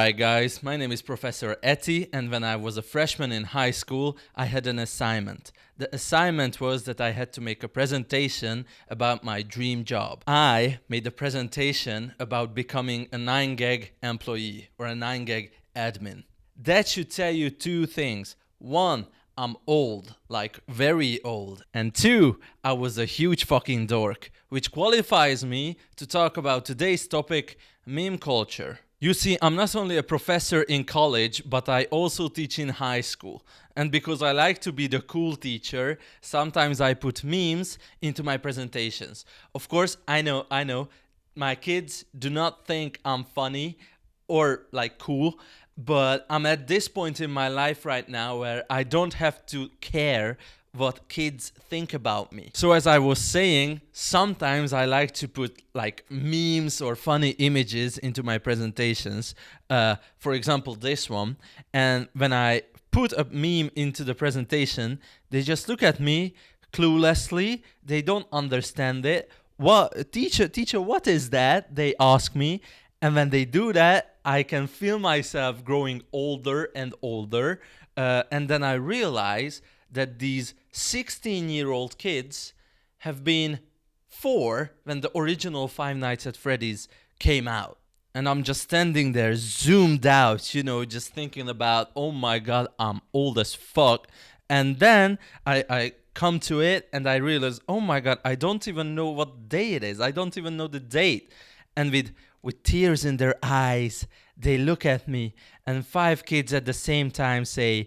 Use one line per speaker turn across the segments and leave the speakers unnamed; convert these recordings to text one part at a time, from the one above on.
Alright guys, my name is Professor Etty, and when I was a freshman in high school, I had an assignment. The assignment was that I had to make a presentation about my dream job. I made a presentation about becoming a 9gag employee or a 9gag admin. That should tell you two things. One, I'm old, like very old. And two, I was a huge fucking dork, which qualifies me to talk about today's topic, meme culture. You see, I'm not only a professor in college, but I also teach in high school. And because I like to be the cool teacher, sometimes I put memes into my presentations. Of course, I know, my kids do not think I'm funny or like cool, but I'm at this point in my life right now where I don't have to care what kids think about me. So as I was saying, sometimes I like to put like memes or funny images into my presentations. For example, this one. And when I put a meme into the presentation, they just look at me cluelessly. They don't understand it. What, teacher, what is that? They ask me. And when they do that, I can feel myself growing older and older. And then I realize that these 16-year-old kids have been 4 when the original Five Nights at Freddy's came out. And I'm just standing there, zoomed out, just thinking about, oh my god, I'm old as fuck. And then I come to it and I realize, oh my god, I don't even know what day it is. I don't even know the date. And with tears in their eyes, they look at me, and 5 kids at the same time say,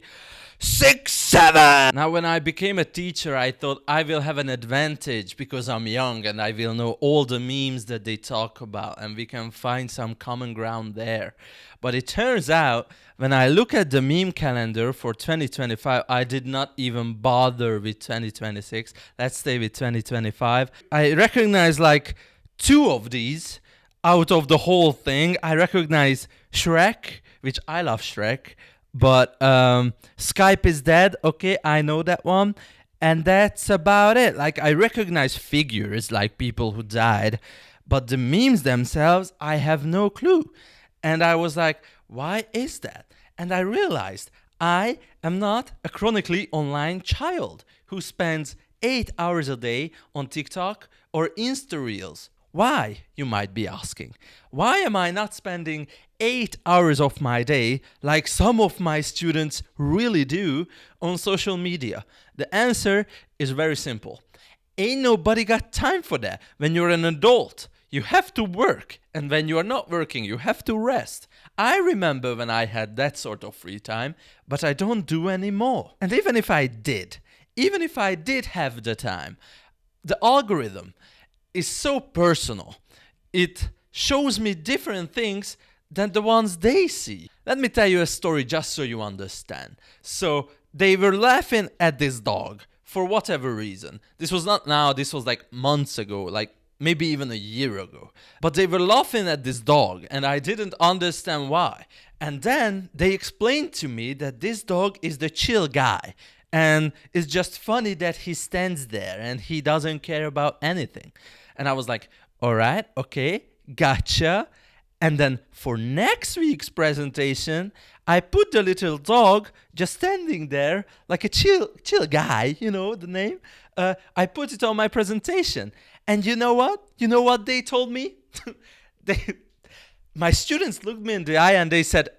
6, 7! Now, when I became a teacher, I thought I will have an advantage because I'm young and I will know all the memes that they talk about and we can find some common ground there. But it turns out, when I look at the meme calendar for 2025, I did not even bother with 2026. Let's stay with 2025. I recognize like 2 of these out of the whole thing. I recognize Shrek, which I love Shrek, but Skype is dead. Okay, I know that one. And that's about it. Like, I recognize figures like people who died, but the memes themselves, I have no clue. And I was like, why is that? And I realized I am not a chronically online child who spends 8 hours a day on TikTok or Insta Reels. Why, you might be asking? Why am I not spending 8 hours of my day, like some of my students really do, on social media? The answer is very simple. Ain't nobody got time for that. When you're an adult, you have to work. And when you are not working, you have to rest. I remember when I had that sort of free time, but I don't do anymore. And even if I did have the time, the algorithm is so personal. It shows me different things than the ones they see. Let me tell you a story just so you understand. So they were laughing at this dog for whatever reason. This was not now, this was like months ago, like maybe even a year ago. But they were laughing at this dog and I didn't understand why. And then they explained to me that this dog is the chill guy. And it's just funny that he stands there and he doesn't care about anything. And I was like, all right, okay, gotcha. And then for next week's presentation, I put the little dog just standing there like a chill guy, you know the name? I put it on my presentation. And you know what? You know what they told me? My students looked me in the eye and they said,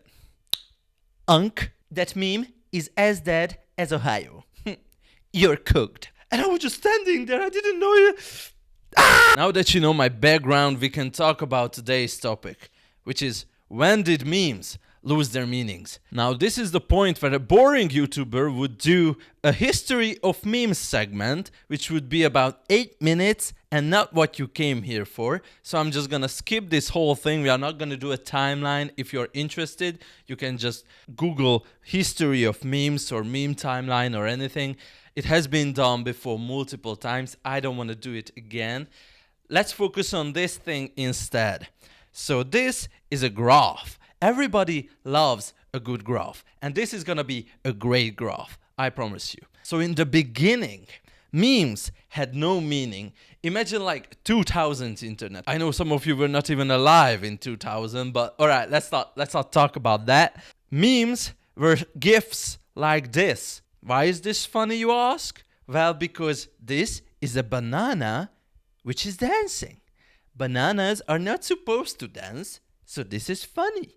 Unc, that meme is as dead as Ohio. You're cooked. And I was just standing there. I didn't know you. Now that you know my background, we can talk about today's topic, which is, when did memes lose their meanings? Now, this is the point where a boring YouTuber would do a history of memes segment, which would be about 8 minutes and not what you came here for. So I'm just gonna skip this whole thing. We are not gonna do a timeline. If you're interested, you can just Google history of memes or meme timeline or anything. It has been done before multiple times. I don't want to do it again. Let's focus on this thing instead. So this is a graph. Everybody loves a good graph. And this is going to be a great graph, I promise you. So in the beginning, memes had no meaning Imagine like 2000 internet. I know some of you were not even alive in 2000, but all right, let's not talk about that. Memes were GIFs like this. Why is this funny, you ask? Well, because this is a banana which is dancing. Bananas are not supposed to dance, so this is funny.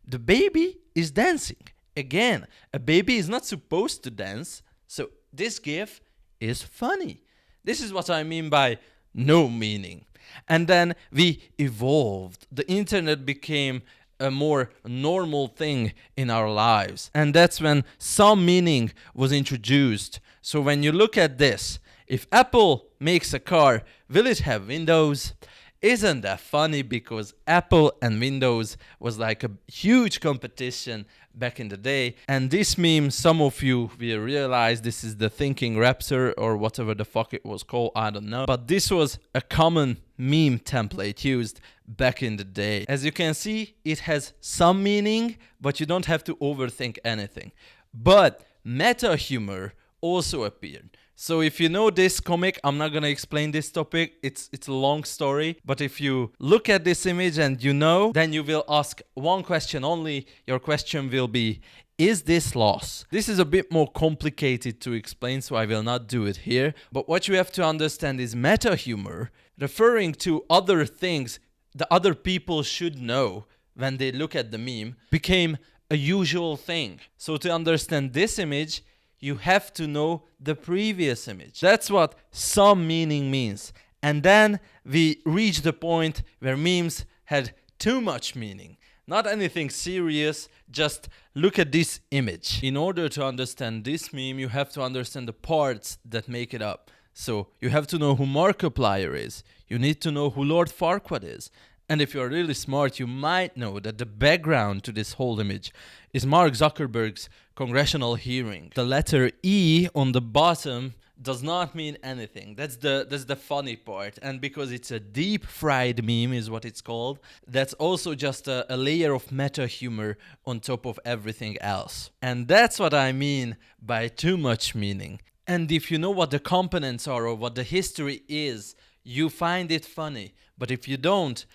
The baby is dancing. Again, a baby is not supposed to dance, so this GIF is funny. This is what I mean by no meaning. And then we evolved. The internet became a more normal thing in our lives. And that's when some meaning was introduced. So when you look at this, if Apple makes a car, will it have windows? Isn't that funny? Because Apple and Windows was like a huge competition back in the day. And this meme, some of you will realize this is the Thinking Raptor or whatever the fuck it was called, I don't know. But this was a common meme template used back in the day. As you can see, it has some meaning, but you don't have to overthink anything. But meta humor also appeared. So if you know this comic, I'm not gonna explain this topic, it's a long story, but if you look at this image and you know, then you will ask one question only. Your question will be, is this loss? This is a bit more complicated to explain, so I will not do it here, but what you have to understand is meta humor, referring to other things the other people should know when they look at the meme, became a usual thing. So to understand this image, you have to know the previous image. That's what some meaning means. And then we reach the point where memes had too much meaning. Not anything serious, just look at this image. In order to understand this meme, you have to understand the parts that make it up. So you have to know who Markiplier is. You need to know who Lord Farquaad is. And if you're really smart, you might know that the background to this whole image is Mark Zuckerberg's congressional hearing. The letter E on the bottom does not mean anything. That's the funny part. And because it's a deep fried meme is what it's called, that's also just a layer of meta humor on top of everything else. And that's what I mean by too much meaning. And if you know what the components are or what the history is, you find it funny. But if you don't,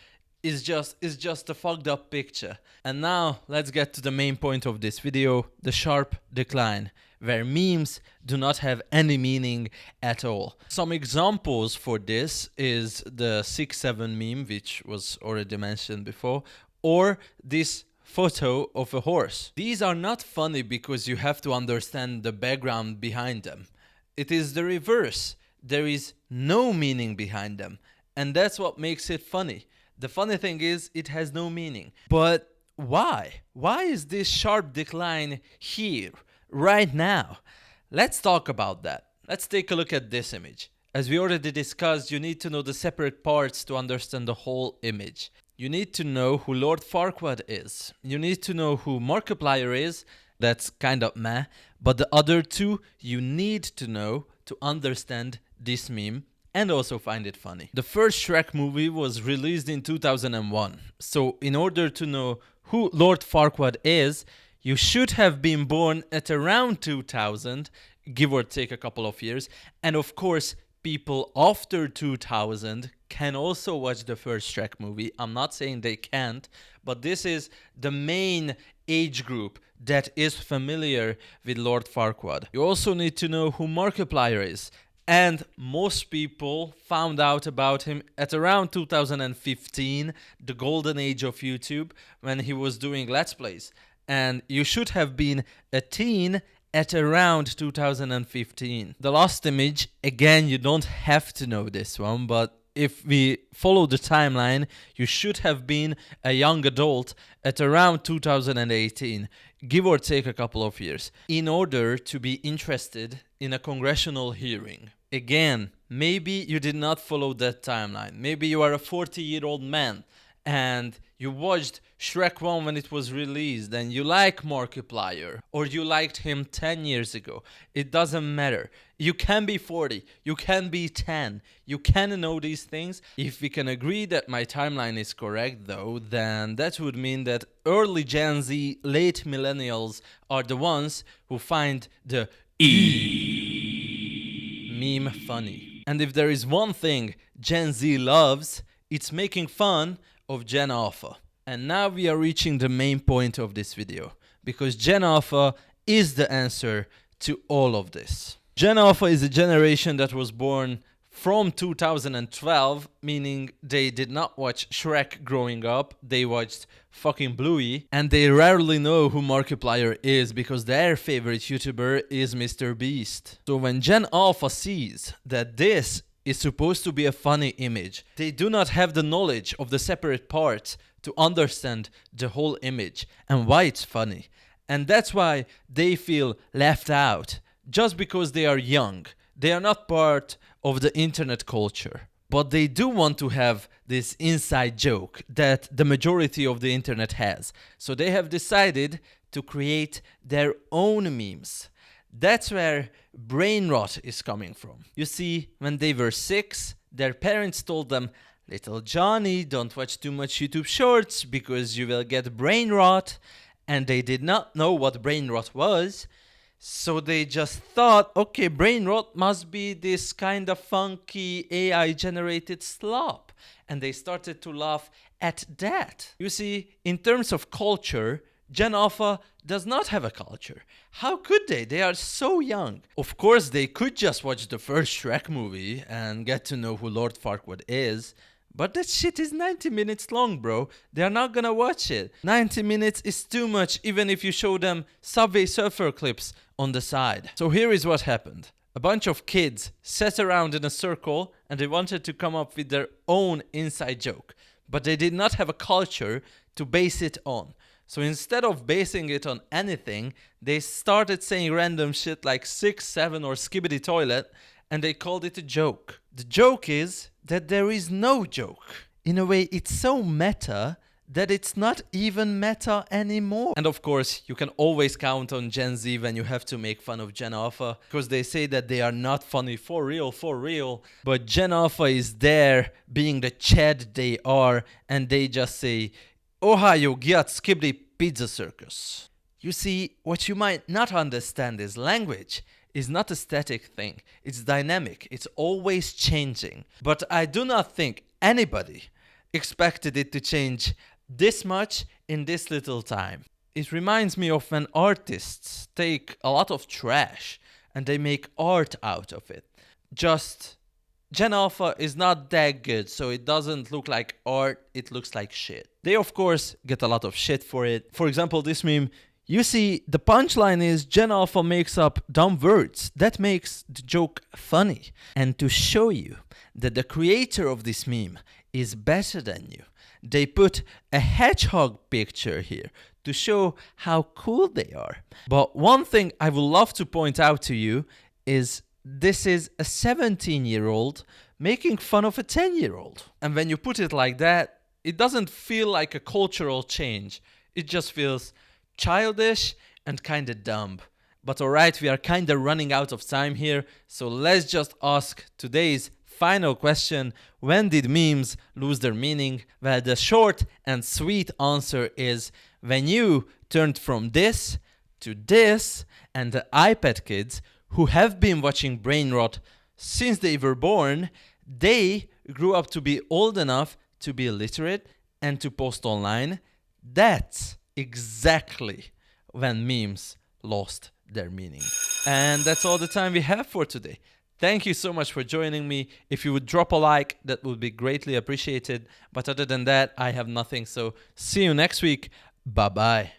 it's just a fucked up picture. And now let's get to the main point of this video, the sharp decline, where memes do not have any meaning at all. Some examples for this is the 6-7 meme, which was already mentioned before, or this photo of a horse. These are not funny because you have to understand the background behind them. It is the reverse. There is no meaning behind them. And that's what makes it funny. The funny thing is, it has no meaning. But why? Why is this sharp decline here, right now? Let's talk about that. Let's take a look at this image. As we already discussed, you need to know the separate parts to understand the whole image. You need to know who Lord Farquaad is. You need to know who Markiplier is. That's kind of meh. But the other two, you need to know to understand this meme and also find it funny. The first Shrek movie was released in 2001. So in order to know who Lord Farquaad is, you should have been born at around 2000, give or take a couple of years. And of course, people after 2000 can also watch the first Shrek movie. I'm not saying they can't, but this is the main age group that is familiar with Lord Farquaad. You also need to know who Markiplier is. And most people found out about him at around 2015, the golden age of YouTube, when he was doing Let's Plays. And you should have been a teen at around 2015. The last image, again, you don't have to know this one, but if we follow the timeline, you should have been a young adult at around 2018, give or take a couple of years, in order to be interested in a congressional hearing. Again, maybe you did not follow that timeline. Maybe you are a 40-year-old man and you watched Shrek 1 when it was released and you like Markiplier, or you liked him 10 years ago. It doesn't matter. You can be 40, you can be 10, you can know these things. If we can agree that my timeline is correct though, then that would mean that early Gen Z, late millennials are the ones who find the meme funny. And if there is one thing Gen Z loves, it's making fun of Gen Alpha. And now we are reaching the main point of this video, because Gen Alpha is the answer to all of this. Gen Alpha is a generation that was born from 2012, meaning they did not watch Shrek growing up, they watched fucking Bluey, and they rarely know who Markiplier is because their favorite YouTuber is Mr. Beast. So when Gen Alpha sees that this is supposed to be a funny image, they do not have the knowledge of the separate parts to understand the whole image and why it's funny. And that's why they feel left out, just because they are young. They are not part of the internet culture. But they do want to have this inside joke that the majority of the internet has. So they have decided to create their own memes. That's where brain rot is coming from. You see, when they were 6, their parents told them, "Little Johnny, don't watch too much YouTube Shorts because you will get brain rot." And they did not know what brain rot was. So they just thought, okay, brain rot must be this kind of funky AI generated slop. And they started to laugh at that. You see, in terms of culture, Gen Alpha does not have a culture. How could they? They are so young. Of course, they could just watch the first Shrek movie and get to know who Lord Farquaad is. But that shit is 90 minutes long, bro. They're not gonna watch it. 90 minutes is too much, even if you show them Subway Surfer clips on the side. So here is what happened. A bunch of kids sat around in a circle and they wanted to come up with their own inside joke. But they did not have a culture to base it on. So instead of basing it on anything, they started saying random shit like 6, 7 or skibbity toilet, and they called it a joke. The joke is that there is no joke. In a way, it's so meta that it's not even meta anymore. And of course, you can always count on Gen Z when you have to make fun of Gen Alpha, because they say that they are not funny for real. But Gen Alpha is there being the Chad they are, and they just say, "Ohio gyat skibidi pizza circus." You see, what you might not understand is language is not a static thing. It's dynamic. It's always changing. But I do not think anybody expected it to change this much in this little time. It reminds me of when artists take a lot of trash and they make art out of it. Just Gen Alpha is not that good, so it doesn't look like art, it looks like shit. They of course get a lot of shit for it. For example, this meme, you see, the punchline is Gen Alpha makes up dumb words. That makes the joke funny. And to show you that the creator of this meme is better than you, they put a hedgehog picture here to show how cool they are. But one thing I would love to point out to you is this is a 17-year-old making fun of a 10-year-old. And when you put it like that, it doesn't feel like a cultural change. It just feels childish and kinda dumb. But alright, we are kinda running out of time here, so let's just ask today's final question. When did memes lose their meaning? Well, the short and sweet answer is when you turned from this to this, and the iPad kids who have been watching brain rot since they were born, they grew up to be old enough to be literate and to post online. That's exactly when memes lost their meaning. And that's all the time we have for today. Thank you so much for joining me. If you would drop a like, that would be greatly appreciated. But other than that, I have nothing. So see you next week. Bye-bye.